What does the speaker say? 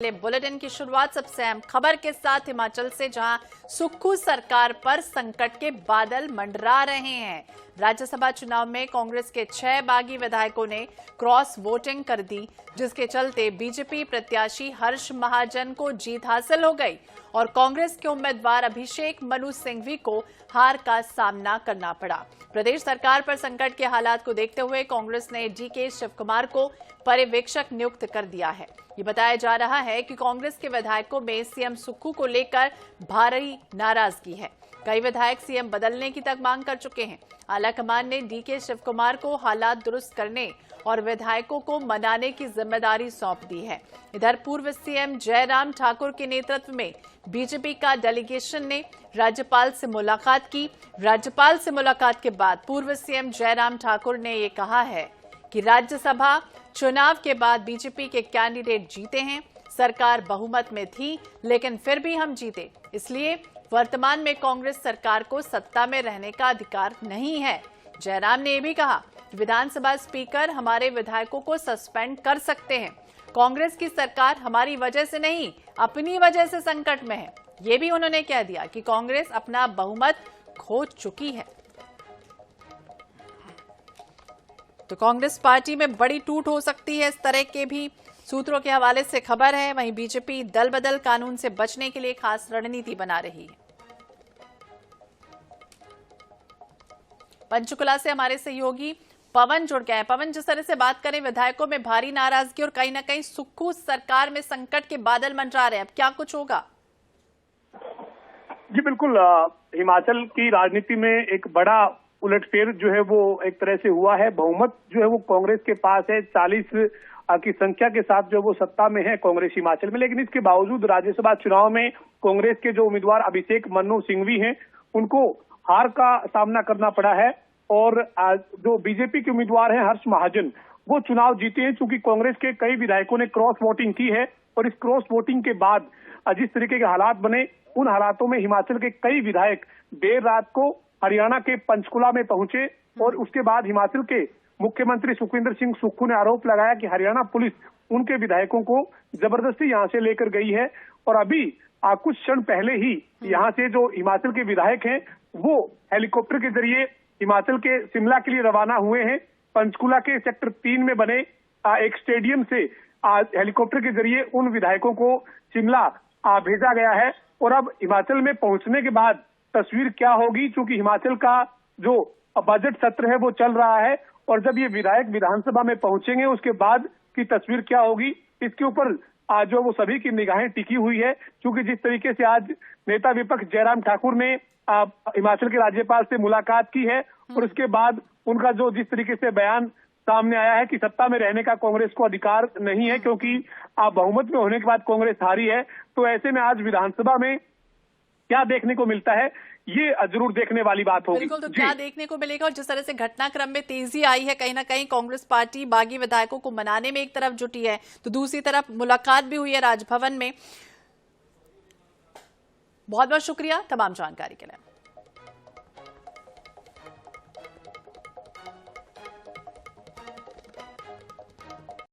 Bulletin की शुरुआत सबसे अहम खबर के साथ हिमाचल से, जहां सुक्खू सरकार पर संकट के बादल मंडरा रहे हैं। राज्यसभा चुनाव में कांग्रेस के 6 बागी विधायकों ने क्रॉस वोटिंग कर दी, जिसके चलते बीजेपी प्रत्याशी हर्ष महाजन को जीत हासिल हो गई और कांग्रेस के उम्मीदवार अभिषेक मनु सिंघवी को हार का सामना करना पड़ा। प्रदेश सरकार पर संकट के हालात को देखते हुए कांग्रेस ने डीके शिव कुमार को पर्यवेक्षक नियुक्त कर दिया है। ये बताया जा रहा है कि कांग्रेस के विधायकों में सीएम सुक्खू को लेकर भारी नाराजगी है। कई विधायक सीएम बदलने की तक मांग कर चुके हैं। आलाकमान ने डीके शिव कुमार को हालात दुरुस्त करने और विधायकों को मनाने की जिम्मेदारी सौंप दी है। इधर पूर्व सीएम जयराम ठाकुर के नेतृत्व में बीजेपी का डेलीगेशन ने राज्यपाल से मुलाकात की। राज्यपाल से मुलाकात के बाद पूर्व सीएम जयराम ठाकुर ने ये कहा है कि राज्यसभा चुनाव के बाद बीजेपी के कैंडिडेट जीते हैं। सरकार बहुमत में थी, लेकिन फिर भी हम जीते, इसलिए वर्तमान में कांग्रेस सरकार को सत्ता में रहने का अधिकार नहीं है। जयराम ने यह भी कहा कि विधानसभा स्पीकर हमारे विधायकों को सस्पेंड कर सकते हैं। कांग्रेस की सरकार हमारी वजह से नहीं, अपनी वजह से संकट में है। ये भी उन्होंने कह दिया कि कांग्रेस अपना बहुमत खो चुकी है। तो कांग्रेस पार्टी में बड़ी टूट हो सकती है, इस तरह के भी सूत्रों के हवाले से खबर है। वहीं बीजेपी दल बदल कानून से बचने के लिए खास रणनीति बना रही है। पंचकुला से हमारे सहयोगी पवन जुड़ गए हैं। पवन, जिस तरह से बात करें, विधायकों में भारी नाराजगी और कहीं ना कहीं सुक्खू सरकार में संकट के बादल मंडरा रहे हैं, अब क्या कुछ होगा? जी बिल्कुल, हिमाचल की राजनीति में एक बड़ा उलटफेर जो है वो एक तरह से हुआ है। बहुमत जो है वो कांग्रेस के पास है, 40 की संख्या के साथ जो वो सत्ता में है कांग्रेस हिमाचल में। लेकिन इसके बावजूद राज्यसभा चुनाव में कांग्रेस के जो उम्मीदवार अभिषेक मनु सिंघवी हैं, उनको हार का सामना करना पड़ा है। और जो बीजेपी के उम्मीदवार हैं हर्ष महाजन, वो चुनाव जीते हैं। चूंकि कांग्रेस के कई विधायकों ने क्रॉस वोटिंग की है और इस क्रॉस वोटिंग के बाद जिस तरीके के हालात बने, उन हालातों में हिमाचल के कई विधायक देर रात को हरियाणा के पंचकुला में पहुंचे और उसके बाद हिमाचल के मुख्यमंत्री सुखविंदर सिंह सुक्खू ने आरोप लगाया कि हरियाणा पुलिस उनके विधायकों को जबरदस्ती यहां से लेकर गई है। और अभी कुछ क्षण पहले ही यहां से जो हिमाचल के विधायक हैं वो हेलीकॉप्टर के जरिए हिमाचल के शिमला के लिए रवाना हुए हैं। पंचकुला के सेक्टर 3 में बने एक स्टेडियम से हेलीकॉप्टर के जरिए उन विधायकों को शिमला भेजा गया है। और अब हिमाचल में पहुंचने के बाद तस्वीर क्या होगी, क्योंकि हिमाचल का जो बजट सत्र है वो चल रहा है और जब ये विधायक विधानसभा में पहुंचेंगे उसके बाद की तस्वीर क्या होगी, इसके ऊपर आज जो वो सभी की निगाहें टिकी हुई है। क्योंकि जिस तरीके से आज नेता विपक्ष जयराम ठाकुर ने हिमाचल के राज्यपाल से मुलाकात की है और उसके बाद उनका जो जिस तरीके से बयान सामने आया है कि सत्ता में रहने का कांग्रेस को अधिकार नहीं है, क्योंकि बहुमत में होने के बाद कांग्रेस हारी है। तो ऐसे में आज विधानसभा में क्या देखने को मिलता है, ये जरूर देखने वाली बात होगी। बिल्कुल, तो क्या देखने को मिलेगा? और जिस तरह से घटनाक्रम में तेजी आई है, कहीं ना कहीं कांग्रेस पार्टी बागी विधायकों को मनाने में एक तरफ जुटी है, तो दूसरी तरफ मुलाकात भी हुई है राजभवन में। बहुत बहुत शुक्रिया तमाम जानकारी के लिए।